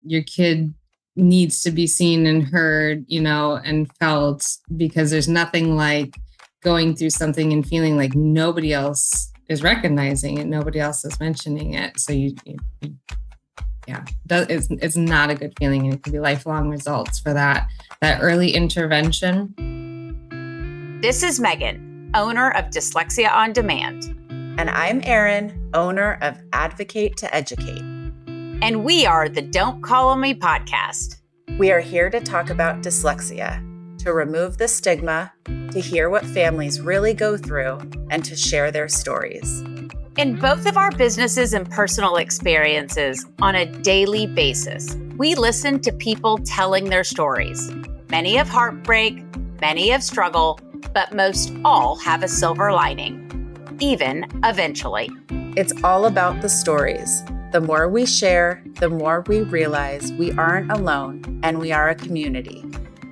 your kid needs to be seen and heard, and felt, because there's nothing like going through something and feeling like nobody else is recognizing it, nobody else is mentioning it. So it's not a good feeling, and it can be lifelong results for that early intervention. This is Megan, owner of Dyslexia on Demand. And I'm Eryn, owner of Advocate to Educate. And we are the Don't Call on Me podcast. We are here to talk about dyslexia, to remove the stigma, to hear what families really go through, and to share their stories. In both of our businesses and personal experiences on a daily basis, we listen to people telling their stories. Many of heartbreak, many of struggle, but most all have a silver lining, even eventually. It's all about the stories. The more we share, the more we realize we aren't alone and we are a community.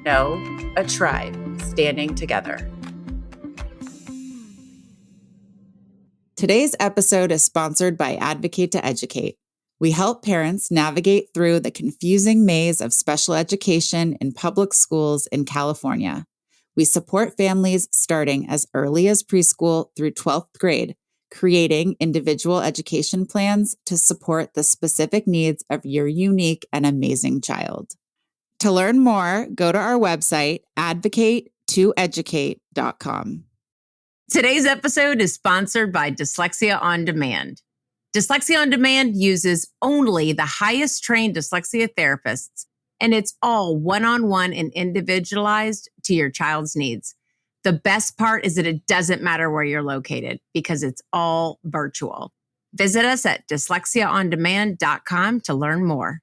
No, a tribe standing together. Today's episode is sponsored by Advocate to Educate. We help parents navigate through the confusing maze of special education in public schools in California. We support families starting as early as preschool through 12th grade, creating individual education plans to support the specific needs of your unique and amazing child. To learn more, go to our website, advocate2educate.com. Today's episode is sponsored by Dyslexia on Demand. Dyslexia on Demand uses only the highest trained dyslexia therapists, and it's all one-on-one and individualized to your child's needs. The best part is that it doesn't matter where you're located because it's all virtual. Visit us at dyslexiaondemand.com to learn more.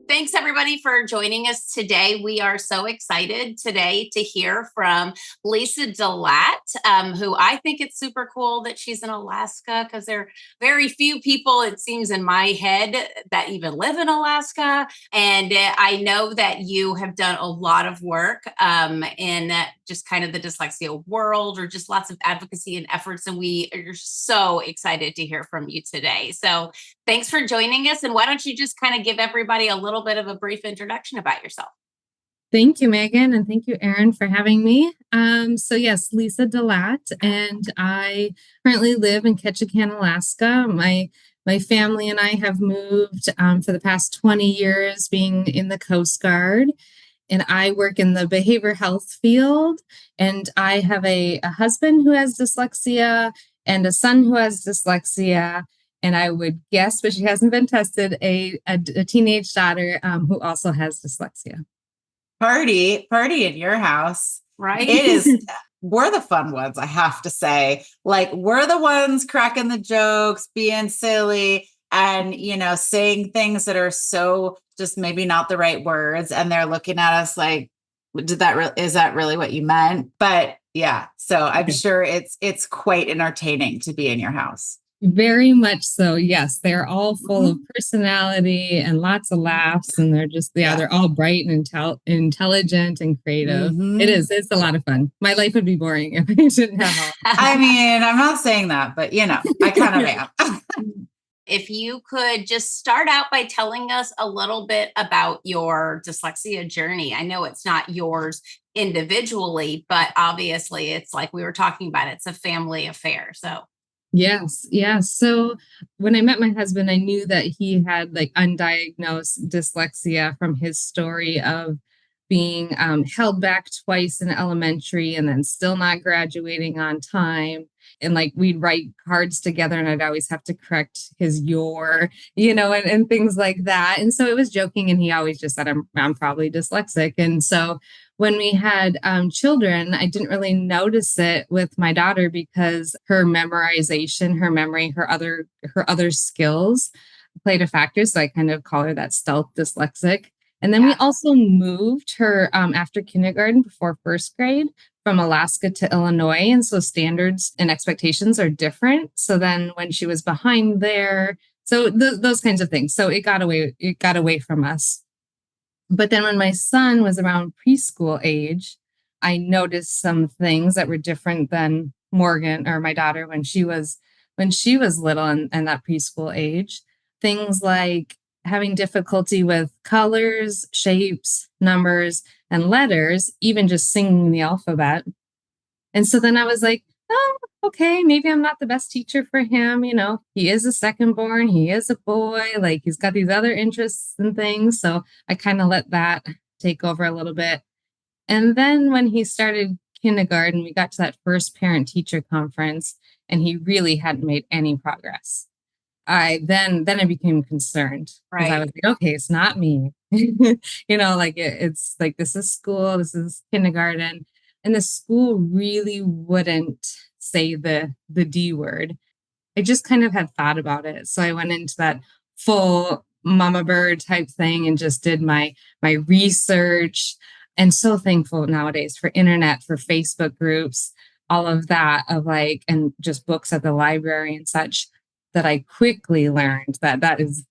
Thanks, everybody, for joining us today. We are so excited today to hear from Lisa DeLaet, who I think it's super cool that she's in Alaska, because there are very few people, it seems, in my head that even live in Alaska. And I know that you have done a lot of work in just kind of the dyslexia world, or just lots of advocacy and efforts. And we are so excited to hear from you today. So thanks for joining us. And why don't you just kind of give everybody a little bit of a brief introduction about yourself? Thank you, Megan, and thank you, Eryn, for having me. So yes, Lisa DeLaet, and I currently live in Ketchikan, Alaska. My family and I have moved for the past 20 years, being in the Coast Guard, and I work in the behavioral health field. And I have a husband who has dyslexia and a son who has dyslexia. And I would guess, but she hasn't been tested, a teenage daughter who also has dyslexia. Party in your house. Right. It is. We're the fun ones, I have to say. Like, we're the ones cracking the jokes, being silly, and, saying things that are so just maybe not the right words. And they're looking at us like, is that really what you meant? But yeah, so I'm sure it's quite entertaining to be in your house. Very much so. Yes. They're all full of personality and lots of laughs. And they're just, they're all bright and intelligent and creative. It's a lot of fun. My life would be boring if I didn't have all. I mean, I'm not saying that, but I kind of am. If you could just start out by telling us a little bit about your dyslexia journey. I know it's not yours individually, but obviously it's like we were talking about, it's a family affair. So Yes. So when I met my husband, I knew that he had undiagnosed dyslexia from his story of being held back twice in elementary and then still not graduating on time. And we'd write cards together and I'd always have to correct his and things like that. And so it was joking. And he always just said, I'm probably dyslexic. And so when we had children, I didn't really notice it with my daughter because her memorization, her memory, her other skills played a factor. So I kind of call her that stealth dyslexic. And then we also moved her after kindergarten, before first grade, from Alaska to Illinois. And so standards and expectations are different. So then when she was behind there, so those kinds of things. So it got away from us. But then when my son was around preschool age, I noticed some things that were different than Morgan, or my daughter, when she was little and that preschool age. Things like having difficulty with colors, shapes, numbers, and letters, even just singing the alphabet. And so then I was like, oh, okay, maybe I'm not the best teacher for him. He is a second born, he is a boy, like he's got these other interests and things. So I kind of let that take over a little bit. And then when he started kindergarten, we got to that first parent teacher conference and he really hadn't made any progress. Then I became concerned because I was like, okay, it's not me. It's like, this is school, this is kindergarten. And the school really wouldn't say the D word. I just kind of had thought about it. So I went into that full mama bird type thing and just did my research. And so thankful nowadays for internet, for Facebook groups, all of that and just books at the library and such, that I quickly learned that is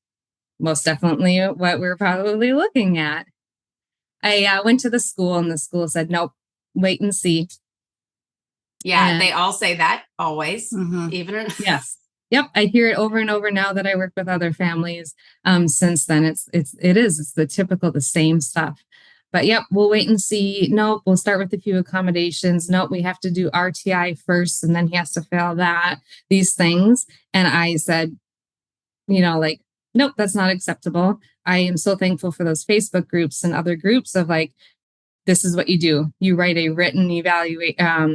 most definitely what we're probably looking at. I went to the school and the school said, nope, wait and see. Yeah, they all say that always, even. Yes. Yep. I hear it over and over now that I work with other families. Since then, it's the typical, the same stuff. But yep, we'll wait and see. Nope, we'll start with a few accommodations. Nope, we have to do RTI first, and then he has to fail these things. And I said, nope, that's not acceptable. I am so thankful for those Facebook groups and other groups of this is what you do. You write a written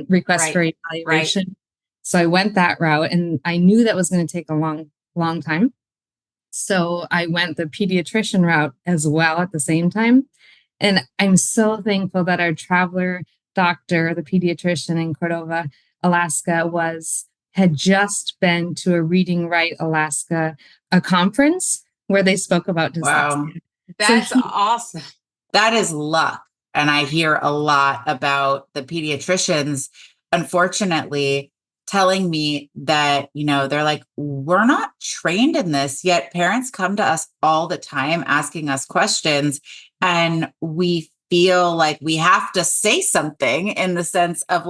request for evaluation. Right. So I went that route, and I knew that was going to take a long, long time. So I went the pediatrician route as well at the same time. And I'm so thankful that our traveler doctor, the pediatrician in Cordova, Alaska, had just been to a Reading Right Alaska, a conference where they spoke about dyslexia. Wow. That's awesome. That is luck. And I hear a lot about the pediatricians, unfortunately, telling me that, they're like, we're not trained in this, yet parents come to us all the time asking us questions. And we feel like we have to say something in the sense of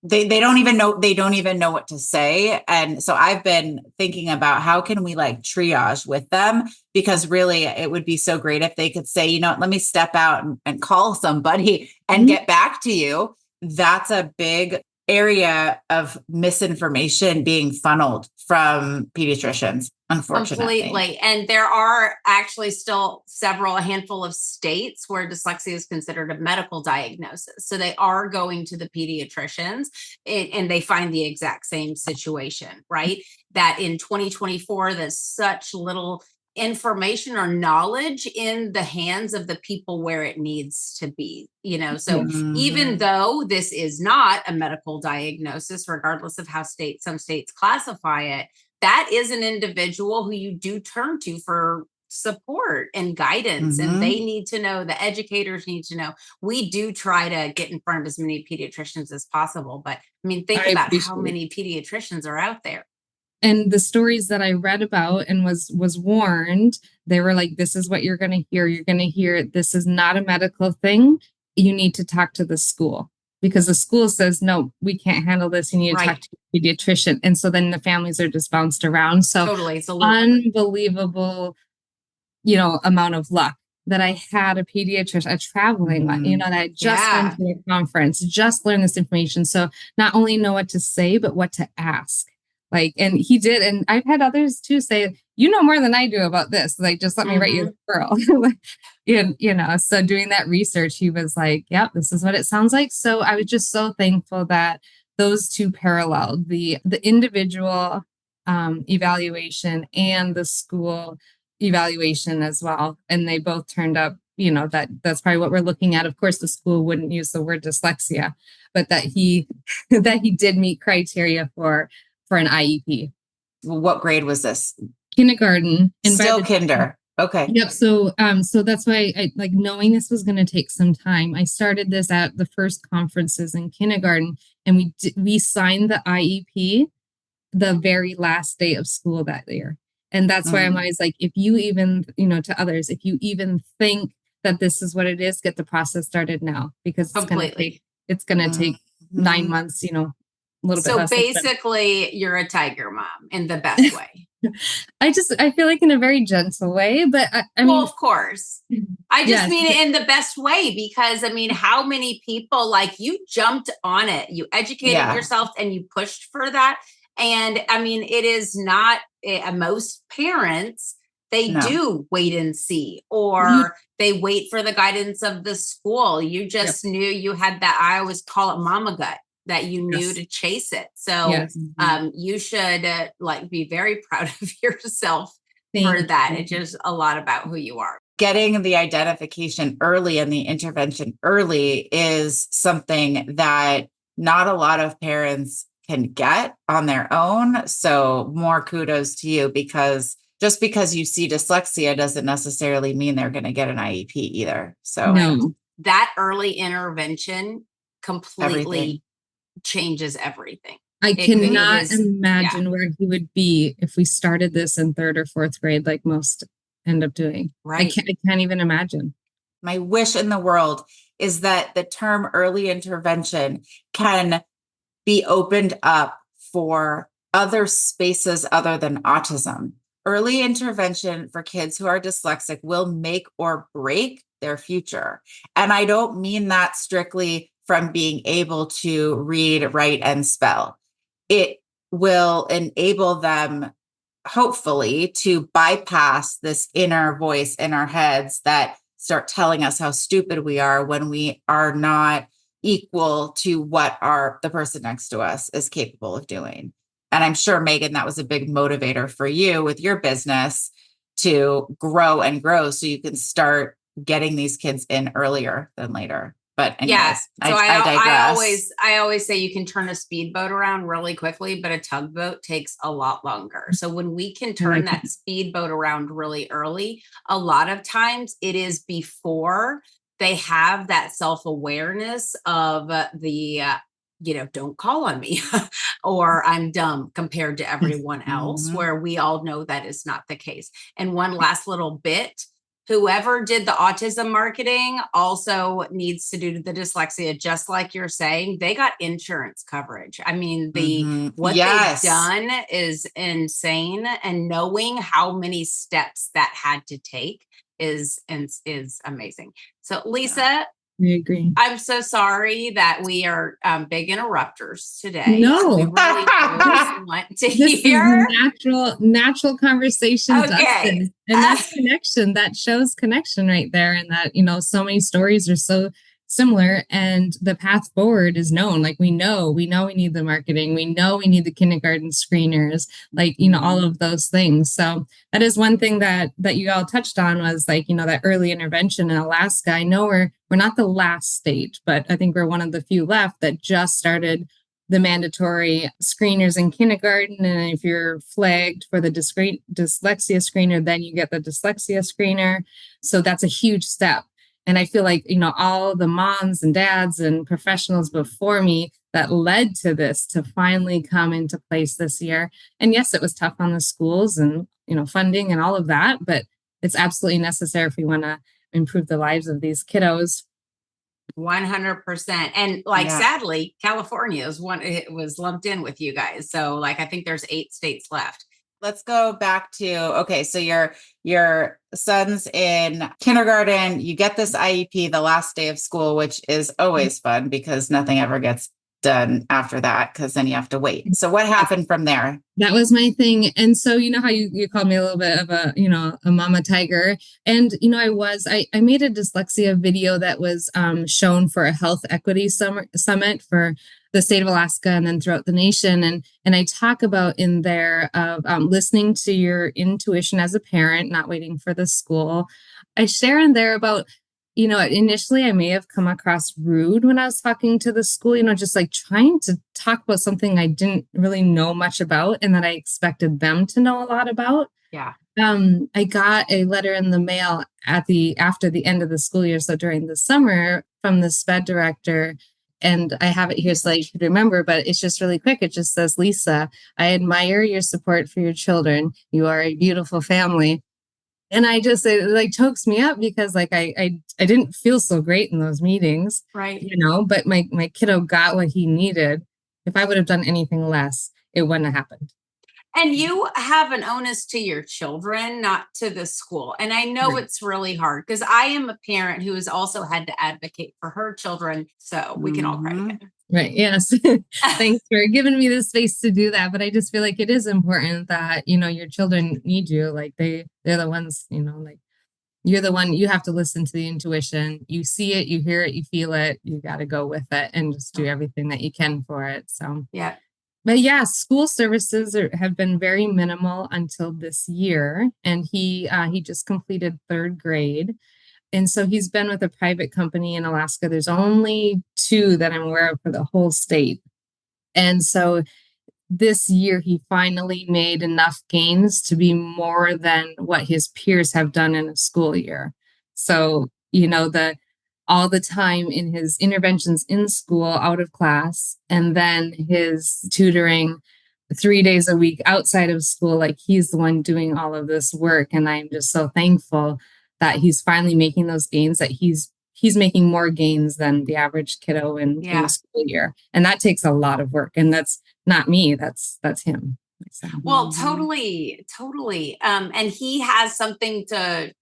they don't even know what to say. And so I've been thinking about how can we triage with them, because really it would be so great if they could say, let me step out and call somebody and get back to you. That's a big area of misinformation being funneled from pediatricians, unfortunately. Completely. And there are actually still a handful of states where dyslexia is considered a medical diagnosis. So they are going to the pediatricians and they find the exact same situation, right? That in 2024, there's such little information or knowledge in the hands of the people where it needs to be, so even though this is not a medical diagnosis, regardless of how some states classify it, that is an individual who you do turn to for support and guidance. And they need to know, the educators need to know. We do try to get in front of as many pediatricians as possible, but think about how many pediatricians are out there. And the stories that I read about and was warned, they were like, this is what you're going to hear. You're going to hear, this is not a medical thing. You need to talk to the school, because the school says, no, we can't handle this. You need to talk to a pediatrician. And so then the families are just bounced around. So totally. It's unbelievable, amount of luck that I had a pediatrician, a traveling one, that I just went to a conference, just learned this information. So not only know what to say, but what to ask. And he did. And I've had others too say, you know more than I do about this. Just let me write you a referral. So doing that research, he was like, yep, this is what it sounds like. So I was just so thankful that those two paralleled, the individual evaluation and the school evaluation as well. And they both turned up, that's probably what we're looking at. Of course, the school wouldn't use the word dyslexia, but that he did meet criteria for an IEP. What grade was this? Kindergarten. Still kinder. Okay. Yep. So that's why I knowing this was going to take some time. I started this at the first conferences in kindergarten, and we signed the IEP the very last day of school that year. And that's why I'm always like, if you even, to others, if you even think that this is what it is, get the process started now, because it's going to take 9 months, a little bit less. So basically, you're a tiger mom in the best way. I feel like in a very gentle way, but I Well, mean, of course. I just yes, mean it in the best way because I mean, how many people like you jumped on it, you educated Yeah. yourself and you pushed for that. And I mean, it is not most parents, they No. do wait and see, you, or they wait for the guidance of the school. You yep, just knew you had that. I always call it mama gut that you knew yes, to chase it. So yes. you should like be very proud of yourself for Thank that. you. It's just a lot about who you are. Getting the identification early and the intervention early is something that not a lot of parents can get on their own. So more kudos to you, because just because you see dyslexia doesn't necessarily mean they're going to get an IEP either. So No, That early intervention everything. completely changes everything. I It cannot is, yeah. imagine where he would be if we started this in third or fourth grade, like most end up doing. Right. I can't even imagine. My wish in the world is that the term early intervention can be opened up for other spaces other than autism. Early intervention for kids who are dyslexic will make or break their future. And I don't mean that strictly from being able to read, write, and spell. It will enable them, hopefully, to bypass this inner voice in our heads that start telling us how stupid we are when we are not equal to what the person next to us is capable of doing. And I'm sure, Megan, that was a big motivator for you with your business to grow and grow so you can start getting these kids in earlier than later. But anyways, Yeah. So I digress. I always say you can turn a speedboat around really quickly, but a tugboat takes a lot longer. So when we can I turn like that it. speedboat around really early, a lot of times it is before they have that self-awareness of don't call on me or I'm dumb compared to everyone else, Mhm. where we all know that is not the case. And one last little bit, whoever did the autism marketing also needs to do the dyslexia, just like you're saying. They got insurance coverage. I mean, what Yes. they've done is insane, and knowing how many steps that had to take is amazing. So Lisa, I agree. I'm so sorry that we are big interrupters today. No. We really do want to This hear. is natural conversation does Okay. this. And that's connection. That shows connection right there. And that, so many stories are so similar and the path forward is known. Like we know we need the marketing. We know we need the kindergarten screeners, like, all of those things. So that is one thing that you all touched on was like, that early intervention in Alaska. I know we're not the last state, but I think we're one of the few left that just started the mandatory screeners in kindergarten. And if you're flagged for the dyslexia screener, then you get the dyslexia screener. So that's a huge step. And I feel like, all the moms and dads and professionals before me that led to this to finally come into place this year. And yes, it was tough on the schools and, funding and all of that, but it's absolutely necessary if we want to improve the lives of these kiddos. 100%. And sadly, California is one, it was lumped in with you guys. So I think there's 8 states left. Let's go back to, okay, so your son's in kindergarten, you get this IEP the last day of school, which is always fun because nothing ever gets done after that because then you have to wait. So what happened from there? That was my thing. And so, how you called me a little bit of a mama tiger. And, I made a dyslexia video that was shown for a health equity summit for the state of Alaska and then throughout the nation. And I talk about in there of listening to your intuition as a parent, not waiting for the school. I share in there about initially I may have come across rude when I was talking to the school, just like trying to talk about something I didn't really know much about and that I expected them to know a lot about. Yeah. I got a letter in the mail after the end of the school year. So during the summer from the SPED director. And I have it here so you could remember, but it's just really quick. It just says, Lisa, I admire your support for your children. You are a beautiful family. And it chokes me up because I didn't feel so great in those meetings, right? But my kiddo got what he needed. If I would have done anything less, it wouldn't have happened. And you have an onus to your children, not to the school. And I know it's really hard because I am a parent who has also had to advocate for her children. So we can all cry together. Right. Yes. Thanks for giving me the space to do that. But I just feel like it is important that, your children need you. Like they're the ones, like you're the one, you have to listen to the intuition. You see it, you hear it, you feel it. You got to go with it and just do everything that you can for it. So, yeah. But yeah, school services have been very minimal until this year. And he just completed third grade. And so he's been with a private company in Alaska. There's only 2 that I'm aware of for the whole state. And so this year, he finally made enough gains to be more than what his peers have done in a school year. So, all the time in his interventions in school, out of class, and then his tutoring 3 days a week outside of school, like he's the one doing all of this work. And I'm just so thankful that he's finally making those gains, that he's making more gains than the average kiddo in a school year. And that takes a lot of work. And that's not me, that's him. Well, totally. And he has something to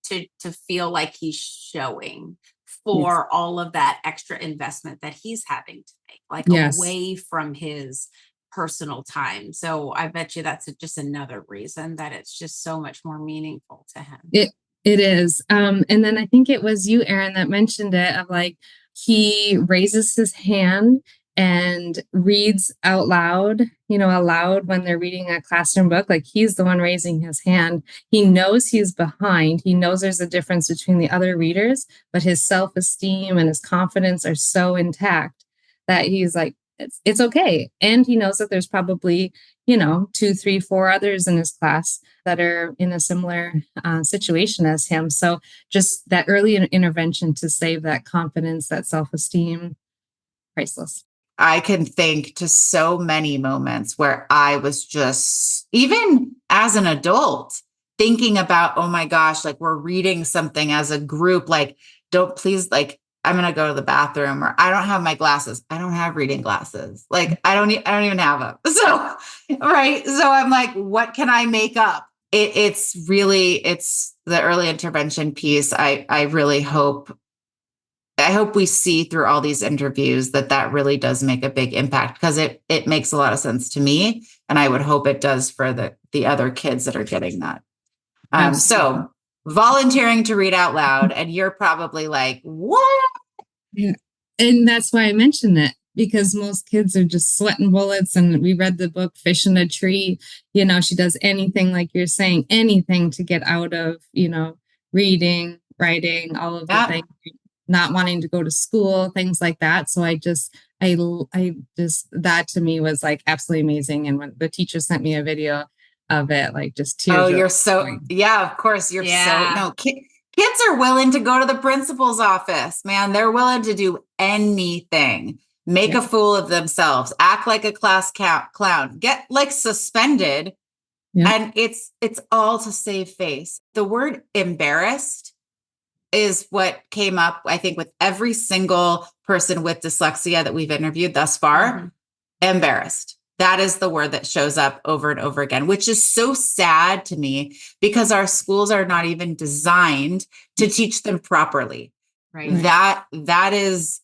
feel like he's showing for all of that extra investment that he's having to make, like away from his personal time. So I bet you that's just another reason that it's just so much more meaningful to him. It is. And then I think it was you, Eryn, that mentioned it, of like he raises his hand and reads out loud, aloud when they're reading a classroom book. Like he's the one raising his hand. He knows he's behind. He knows there's a difference between the other readers, but his self-esteem and his confidence are so intact that he's like, it's okay. And he knows that there's probably, 2, 3, 4 others in his class that are in a similar situation as him. So just that early intervention to save that confidence, that self-esteem, priceless. I can think to so many moments where I was just, even as an adult, thinking about, oh my gosh, like we're reading something as a group, like, don't please, like, I'm going to go to the bathroom, or I don't have my glasses. I don't have reading glasses. Like I don't even have them. So, right. So I'm like, what can I make up? It's the early intervention piece. I really hope we see through all these interviews that really does make a big impact, because it makes a lot of sense to me. And I would hope it does for the other kids that are getting that. So volunteering to read out loud, and you're probably like, what? Yeah. And that's why I mentioned it, because most kids are just sweating bullets. And we read the book Fish in a Tree. She does anything, like you're saying, anything to get out of, reading, writing, all of the things, not wanting to go to school, things like that. So I just that to me was like absolutely amazing. And when the teacher sent me a video of it, like just tears. Oh, you're so, of course. You're kids are willing to go to the principal's office, man. They're willing to do anything, make a fool of themselves, act like a class clown, get like suspended. And it's all to save face. The word embarrassed is what came up, I think, with every single person with dyslexia that we've interviewed thus far. Mm-hmm. Embarrassed. That is the word that shows up over and over again, which is so sad to me, because our schools are not even designed to teach them properly. Right. That is.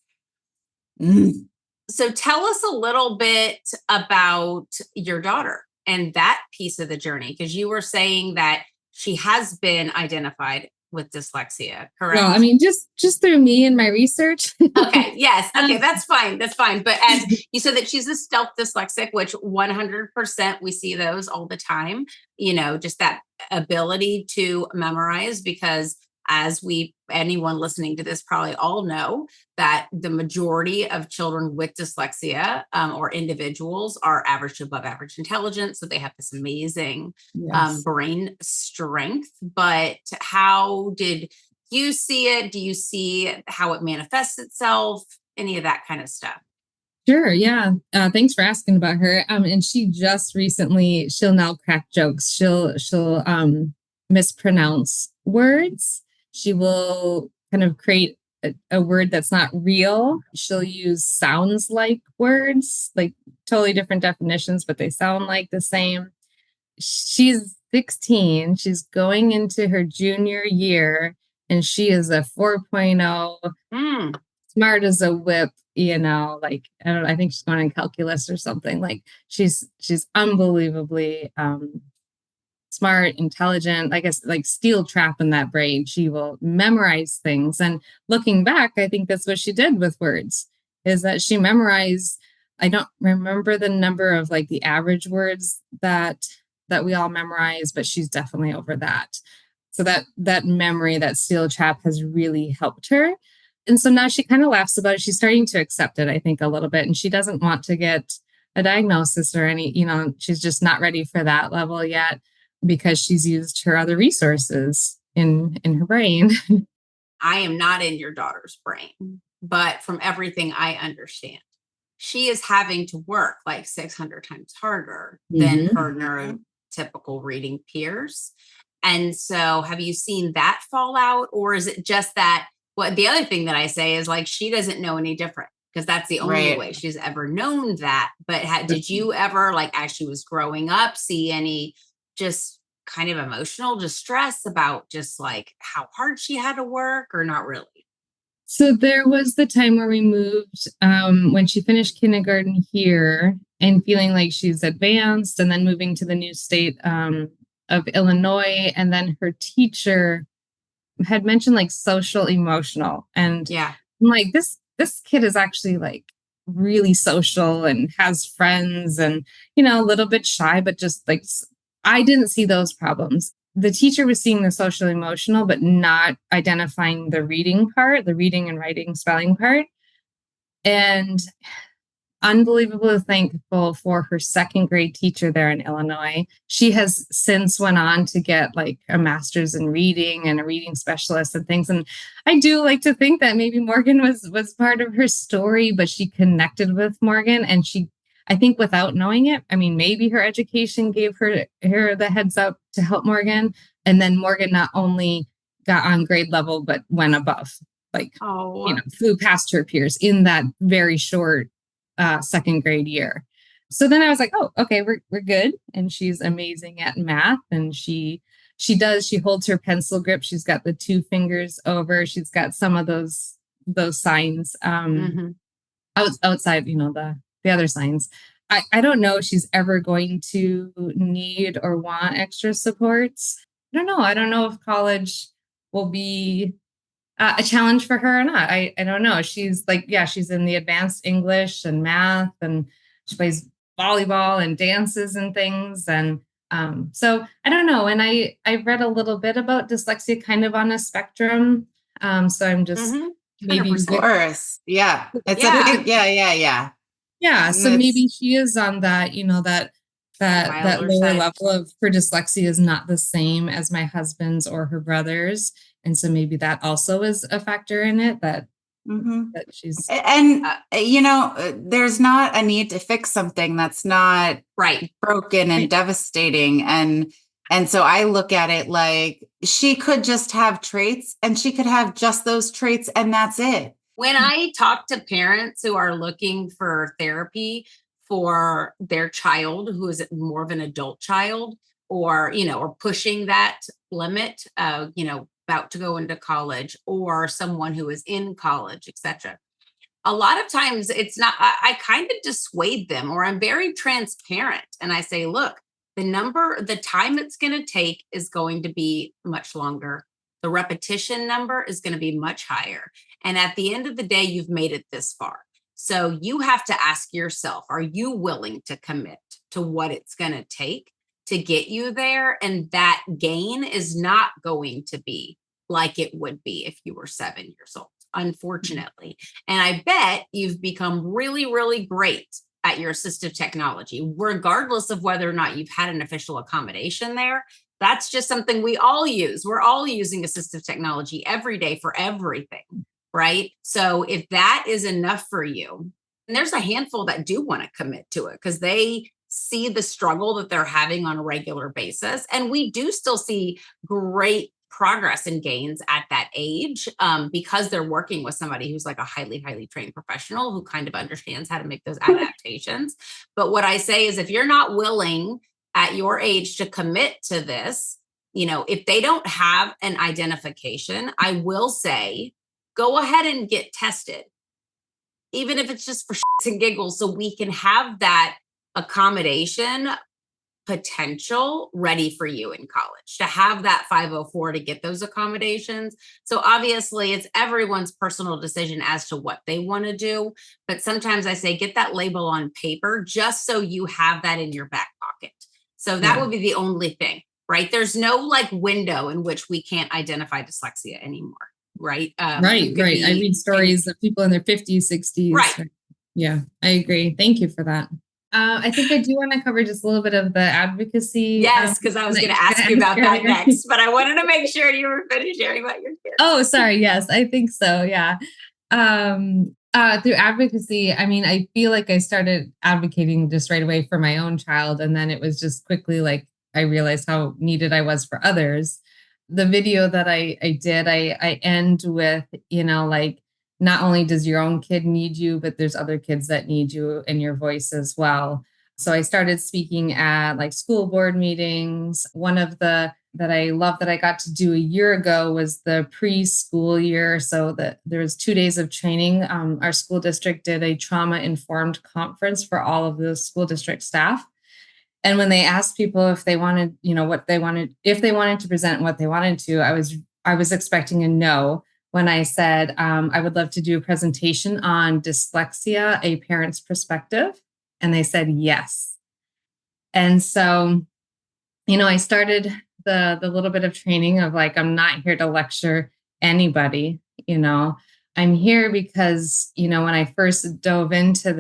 So tell us a little bit about your daughter and that piece of the journey, because you were saying that she has been identified with dyslexia, correct? Well, I mean, just through me and my research. Okay. Yes. Okay. That's fine. But as you said that she's a stealth dyslexic, which 100% we see those all the time, just that ability to memorize, because as anyone listening to this probably all know, that the majority of children with dyslexia or individuals are average to above average intelligence. So they have this amazing brain strength. But how did you see it? Do you see how it manifests itself? Any of that kind of stuff? Sure. Yeah. Thanks for asking about her. And she just recently, she'll now crack jokes. She'll mispronounce words. She will kind of create a word that's not real. She'll use sounds like words, like totally different definitions, but they sound like the same. she's 16. She's going into her junior year, and she is a 4.0, smart as a whip, like, I don't know, I think she's going in calculus or something. Like she's unbelievably smart, intelligent, I guess, like steel trap in that brain. She will memorize things. And looking back, I think that's what she did with words, is that she memorized, I don't remember the number of like the average words that we all memorize, but she's definitely over that. So that memory, that steel trap has really helped her. And so now she kind of laughs about it. She's starting to accept it, I think, a little bit. And she doesn't want to get a diagnosis or any, she's just not ready for that level yet, because she's used her other resources in her brain. I am not in your daughter's brain, but from everything I understand, she is having to work like 600 times harder than her neurotypical reading peers. And so have you seen that fall out, or is it just that the other thing that I say is like, she doesn't know any different, because that's the only way she's ever known that. But did you ever, like, as she was growing up, see any just kind of emotional distress about just like how hard she had to work, or not really? So there was the time where we moved when she finished kindergarten here and feeling like she's advanced, and then moving to the new state of Illinois. And then her teacher had mentioned like social emotional. And I'm like, this kid is actually like really social and has friends and, a little bit shy, but just like, I didn't see those problems. The teacher was seeing the social emotional, but not identifying the reading part, the reading and writing spelling part. And unbelievably thankful for her second grade teacher there in Illinois. She has since went on to get like a master's in reading and a reading specialist and things. And I do like to think that maybe Morgan was part of her story, but she connected with Morgan, and I think without knowing it, I mean, maybe her education gave her the heads up to help Morgan. And then Morgan not only got on grade level, but went above, like, flew past her peers in that very short second grade year. So then I was like, oh, okay, we're good. And she's amazing at math. And she holds her pencil grip. She's got the two fingers over. She's got some of those signs outside, the other signs. I don't know if she's ever going to need or want extra supports. I don't know. I don't know if college will be a challenge for her or not. I don't know. She's like, she's in the advanced English and math, and she plays volleyball and dances and things. And so I don't know. And I read a little bit about dyslexia kind of on a spectrum. So I'm just maybe. Of course. Yeah. Yeah. Yeah. So maybe she is on that, that lower level of her dyslexia is not the same as my husband's or her brother's. And so maybe that also is a factor in it, that she's. And, there's not a need to fix something that's not broken and devastating. And so I look at it like she could just have traits, and she could have just those traits, and that's it. When I talk to parents who are looking for therapy for their child, who is more of an adult child, or pushing that limit, about to go into college, or someone who is in college, etc. A lot of times it's not, I kind of dissuade them, or I'm very transparent. And I say, look, the time it's going to take is going to be much longer. The repetition number is going to be much higher. And at the end of the day, you've made it this far. So you have to ask yourself, are you willing to commit to what it's going to take to get you there? And that gain is not going to be like it would be if you were 7 years old, unfortunately. And I bet you've become really, really great at your assistive technology, regardless of whether or not you've had an official accommodation there. That's just something we all use. We're all using assistive technology every day for everything, right? So if that is enough for you, and there's a handful that do want to commit to it because they see the struggle that they're having on a regular basis. And we do still see great progress and gains at that age because they're working with somebody who's like a highly, highly trained professional who kind of understands how to make those adaptations. But what I say is, if you're not willing at your age to commit to this, if they don't have an identification, I will say, go ahead and get tested, even if it's just for shits and giggles, so we can have that accommodation potential ready for you in college, to have that 504 to get those accommodations. So obviously it's everyone's personal decision as to what they want to do. But sometimes I say, get that label on paper just so you have that in your back pocket. So that would be the only thing, right? There's no like window in which we can't identify dyslexia anymore. Right. Right. I read stories of people in their 50s, 60s. Right. Yeah, I agree. Thank you for that. I think I do want to cover just a little bit of the advocacy. Yes, because I was going to ask you about that next, but I wanted to make sure you were finished sharing about your kids. Oh, sorry. Yes, I think so. Yeah. Through advocacy, I mean, I feel like I started advocating just right away for my own child. And then it was just quickly like I realized how needed I was for others. The video that I did, I end with, like, not only does your own kid need you, but there's other kids that need you and your voice as well. So I started speaking at like school board meetings. One of the that I love that I got to do a year ago was the preschool year. So that there was 2 days of training. Our school district did a trauma-informed conference for all of the school district staff. And when they asked people if they wanted, if they wanted to present what they wanted to, I was expecting a no when I said, I would love to do a presentation on dyslexia, a parent's perspective. And they said yes. And so, I started the little bit of training of like, I'm not here to lecture anybody, I'm here because, when I first dove into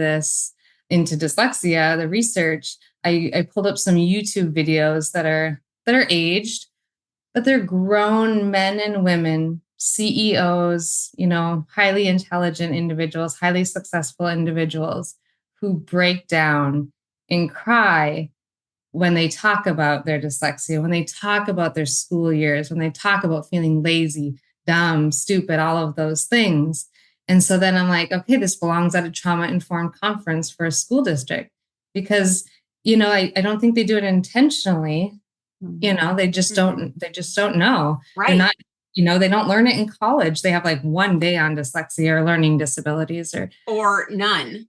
dyslexia, the research, I pulled up some YouTube videos that are aged, but they're grown men and women, CEOs, highly intelligent individuals, highly successful individuals who break down and cry when they talk about their dyslexia, when they talk about their school years, when they talk about feeling lazy, dumb, stupid, all of those things. And so then I'm like, okay, this belongs at a trauma-informed conference for a school district because, I don't think they do it intentionally. They just don't know. Right. They're not, they don't learn it in college. They have like 1 day on dyslexia or learning disabilities or none.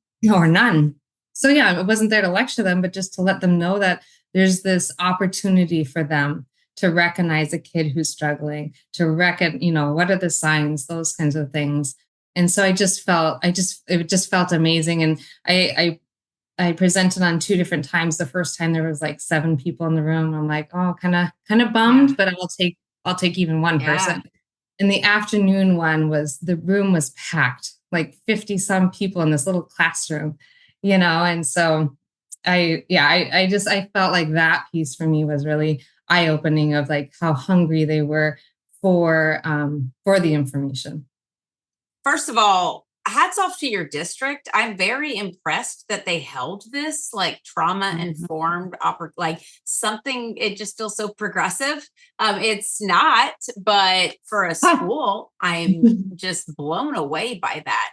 So yeah, it wasn't there to lecture them, but just to let them know that there's this opportunity for them to recognize a kid who's struggling, to what are the signs, those kinds of things. And so it just felt amazing. And I presented on 2 different times. The first time there was like 7 people in the room. I'm like, oh, kind of bummed, but I'll take even one person. And the afternoon one the room was packed, like 50 some people in this little classroom, and so I felt like that piece for me was really eye-opening of like how hungry they were for the information. First of all, hats off to your district. I'm very impressed that they held this like trauma-informed, like something, it just feels so progressive. It's not, but for a school, I'm just blown away by that.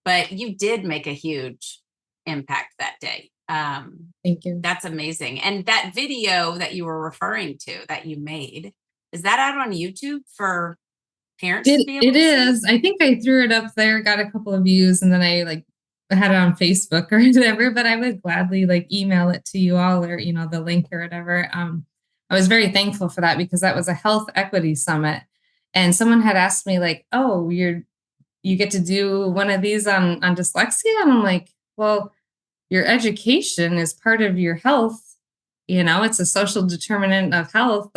But you did make a huge impact that day. Thank you. That's amazing. And that video that you were referring to that you made, is that out on YouTube for parents to be able it is. I think I threw it up there, got a couple of views, and then I had it on Facebook or whatever, but I would gladly email it to you all or, the link or whatever. I was very thankful for that because that was a health equity summit. And someone had asked me oh, you get to do one of these on dyslexia. And I'm like, well, your education is part of your health. It's a social determinant of health.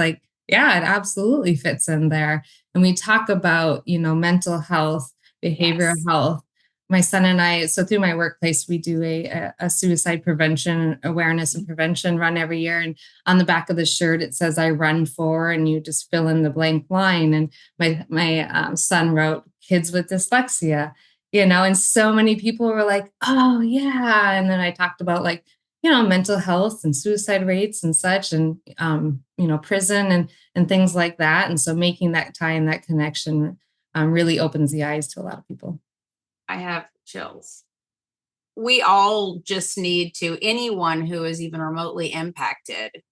Yeah, it absolutely fits in there. And we talk about, mental health, behavioral health. My son and I, so through my workplace, we do a suicide prevention, awareness and prevention run every year. And on the back of the shirt, it says, I run for, and you just fill in the blank line. And my son wrote kids with dyslexia, and so many people were like, oh yeah. And then I talked about mental health and suicide rates and such, and, prison and things like that. And so making that tie and that connection really opens the eyes to a lot of people. I have chills. We all just need to, anyone who is even remotely impacted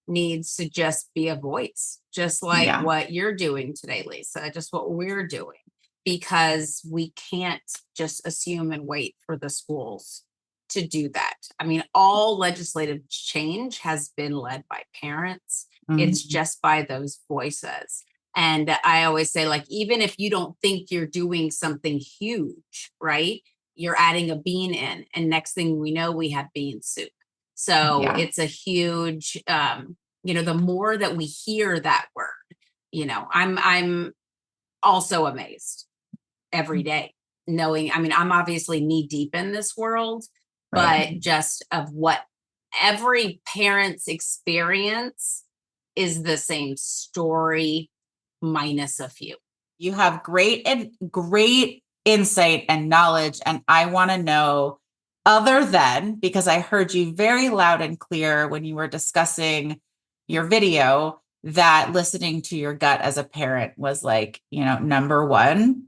needs to just be a voice, just like what you're doing today, Lisa, just what we're doing, because we can't just assume and wait for the schools to do that. I mean, all legislative change has been led by parents. It's just by those voices. And I always say, like, even if you don't think you're doing something huge, right? You're adding a bean in, and next thing we know, we have bean soup. So it's a huge, the more that we hear that word, I'm also amazed every day knowing, I mean, I'm obviously knee deep in this world, but just of what every parent's experience is the same story minus a few. You have great insight and knowledge. And I want to know, other than, because I heard you very loud and clear when you were discussing your video, that listening to your gut as a parent was like, number one.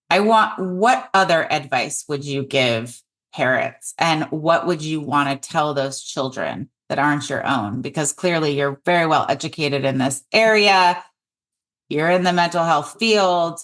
What other advice would you give parents, and what would you want to tell those children that aren't your own? Because clearly you're very well educated in this area. You're in the mental health field.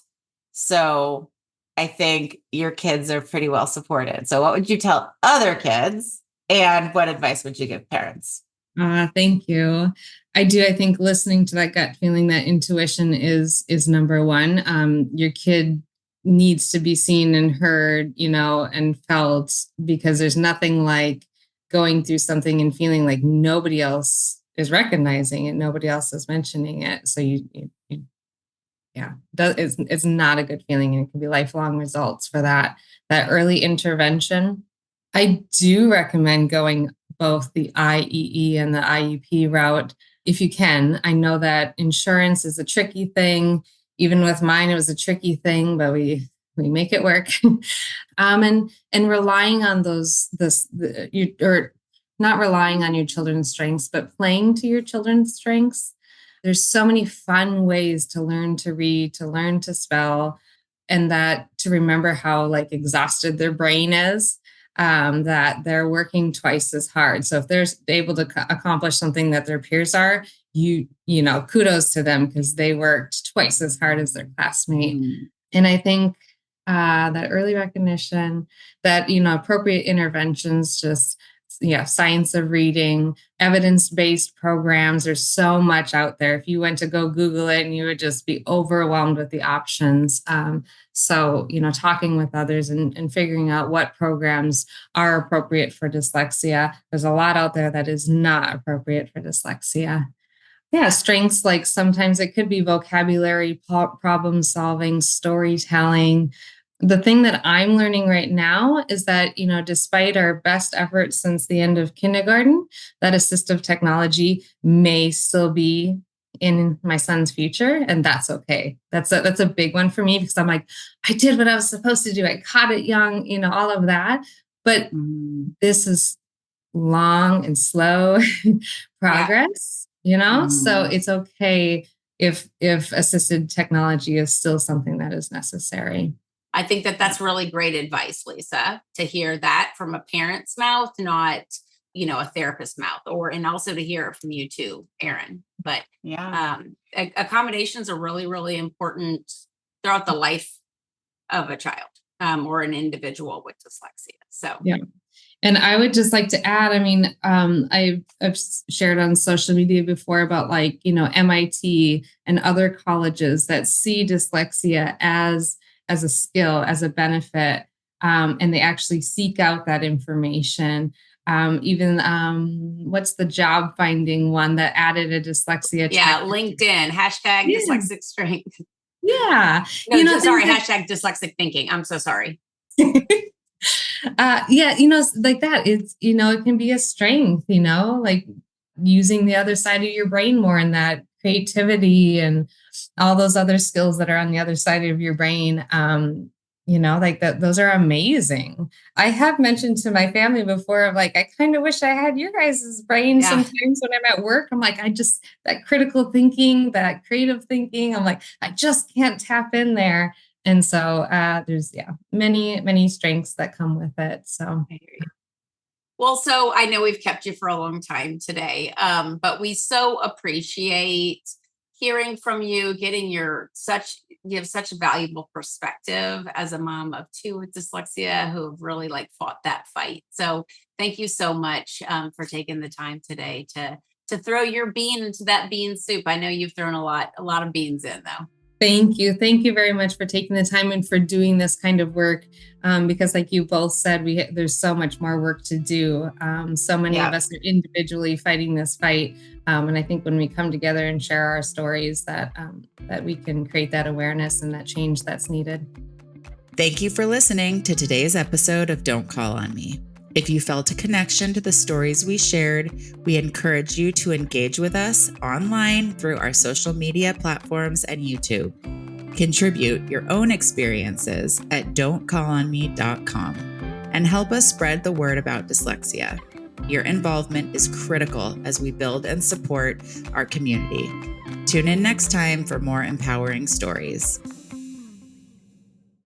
So I think your kids are pretty well supported. So what would you tell other kids, and what advice would you give parents? Thank you. I think listening to that gut feeling, that intuition is number one. Your kid needs to be seen and heard, and felt, because there's nothing like going through something and feeling like nobody else is recognizing it, nobody else is mentioning it. So it's not a good feeling, and it can be lifelong results for that early intervention. I do recommend going both the IEE and the IEP route if you can. I know that insurance is a tricky thing. Even with mine, it was a tricky thing, but we make it work. And relying on or not relying on your children's strengths, but playing to your children's strengths. There's so many fun ways to learn to read, to learn to spell, and that to remember how exhausted their brain is, that they're working twice as hard. So if they're able to accomplish something that their peers are, kudos to them, because they worked twice as hard as their classmate. And I think that early recognition, that, appropriate interventions, just, science of reading, evidence-based programs. There's so much out there. If you went to go Google it, and you would just be overwhelmed with the options. So, talking with others and figuring out what programs are appropriate for dyslexia. There's a lot out there that is not appropriate for dyslexia. Yeah, strengths, like sometimes it could be vocabulary, problem solving, storytelling. The thing that I'm learning right now is that, despite our best efforts since the end of kindergarten, that assistive technology may still be in my son's future, and that's okay. That's a big one for me, because I'm like, I did what I was supposed to do. I caught it young, all of that. But this is long and slow progress, so it's okay if assisted technology is still something that is necessary. I think that that's really great advice, Lisa, to hear that from a parent's mouth, not, a therapist's mouth, and also to hear it from you too, Eryn. But accommodations are really, really important throughout the life of a child, or an individual with dyslexia. So, yeah. And I would just like to add, I've shared on social media before about MIT and other colleges that see dyslexia as a skill, as a benefit, and they actually seek out that information. Even what's the job finding one that added a dyslexia? Yeah, LinkedIn, hashtag dyslexic strength. Yeah. No, sorry, hashtag dyslexic thinking. I'm so sorry. Like that. It's, it can be a strength, like using the other side of your brain more, and that creativity and all those other skills that are on the other side of your brain. Like that, those are amazing. I have mentioned to my family before of I kind of wish I had your guys' brain sometimes when I'm at work. I'm like, that critical thinking, that creative thinking, I'm like, I just can't tap in there. And so there's, many, many strengths that come with it. So Well, so I know we've kept you for a long time today, but we so appreciate hearing from you, getting you have such a valuable perspective as a mom of two with dyslexia who have really like fought that fight. So thank you so much for taking the time today to throw your bean into that bean soup. I know you've thrown a lot of beans in though. Thank you. Thank you very much for taking the time and for doing this kind of work. Because, like you both said, there's so much more work to do. So many of Yeah. us are individually fighting this fight, and I think when we come together and share our stories, that we can create that awareness and that change that's needed. Thank you for listening to today's episode of Don't Call on Me. If you felt a connection to the stories we shared, we encourage you to engage with us online through our social media platforms and YouTube. Contribute your own experiences at don'tcallonme.com and help us spread the word about dyslexia. Your involvement is critical as we build and support our community. Tune in next time for more empowering stories.